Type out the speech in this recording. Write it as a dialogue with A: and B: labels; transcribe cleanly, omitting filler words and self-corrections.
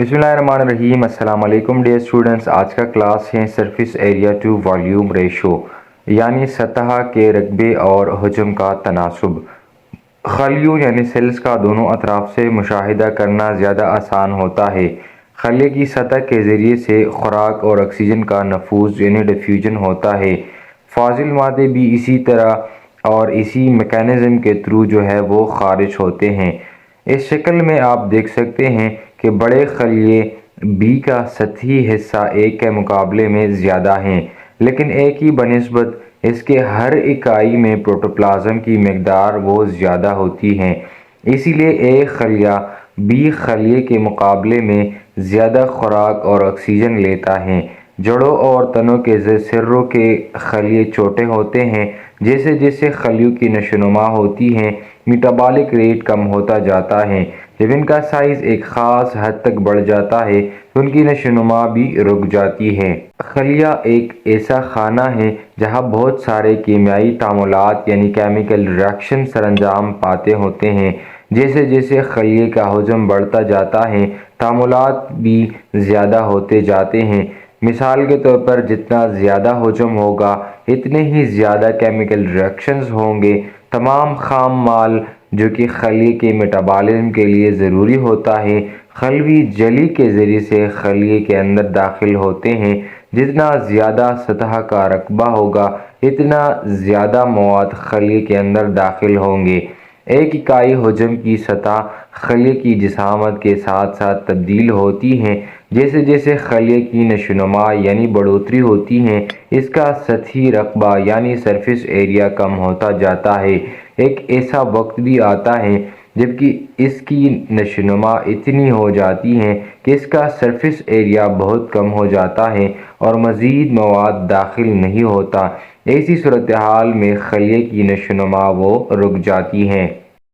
A: बिस्मिल्लाहिर्रहमानिर्रहीम। अस्सलाम वालेकुम डियर स्टूडेंट्स। आज का क्लास है surface area to volume ratio, यानी सतह के रकबे और हजम का तनासुब। खलियों यानी सेल्स का दोनों अतराफ से मुशाहिदा करना ज़्यादा आसान होता है। खलिए की सतह के ज़रिए से खुराक और ऑक्सीजन का नफूज यानी डिफ्यूजन होता है। फाजिल मादे भी इसी तरह और इसी मैकेनिज़्म के थ्रू जो है वो खारिज होते हैं। इस शक्ल में आप देख सकते हैं कि बड़े खलिए बी का सतही हिस्सा ए के मुकाबले में ज़्यादा हैं, लेकिन ए की बनिस्बत इसके हर इकाई में प्रोटोप्लाज्म की मकदार वो ज़्यादा होती है। इसीलिए ए खलिया बी खलिए के मुकाबले में ज़्यादा खुराक और ऑक्सीजन लेता है। जड़ों और तनों के सिरों के खलिए छोटे होते हैं। जैसे जैसे खलियों की नशोनुमा होती है, मेटाबॉलिक रेट कम होता जाता है। जब इनका साइज़ एक ख़ास हद तक बढ़ जाता है तो उनकी नशोनुमा भी रुक जाती है। खलिया एक ऐसा खाना है जहाँ बहुत सारे कीमियाई तामुलात यानी केमिकल रिएक्शन सरअंजाम पाते होते हैं। जैसे जैसे खलिए का हजम बढ़ता जाता है, तामुलात भी ज़्यादा होते जाते हैं। मिसाल के तौर पर जितना ज़्यादा हजम होगा इतने ही ज़्यादा केमिकल रिएक्शंस होंगे। तमाम खाम माल जो कि खलिए के मेटाबॉलिज्म के लिए ज़रूरी होता है, खलवी जली के ज़रिए से खलिए के अंदर दाखिल होते हैं। जितना ज़्यादा सतह का रकबा होगा इतना ज़्यादा मवाद खलिए के अंदर दाखिल होंगे। एक इकाई हजम की सतह खलिए की जिसामत के साथ साथ तब्दील होती है। जैसे जैसे खलिए की नशोनुमा यानी बढ़ोतरी होती है, इसका सतही रकबा यानी सरफेस एरिया कम होता जाता है। एक ऐसा वक्त भी आता है जबकि इसकी नशोनुमा इतनी हो जाती है कि इसका सरफेस एरिया बहुत कम हो जाता है और मज़ीद मवाद दाखिल नहीं होता। ऐसी सूरत हाल में खलिए की नशोनुमा वो रुक जाती है।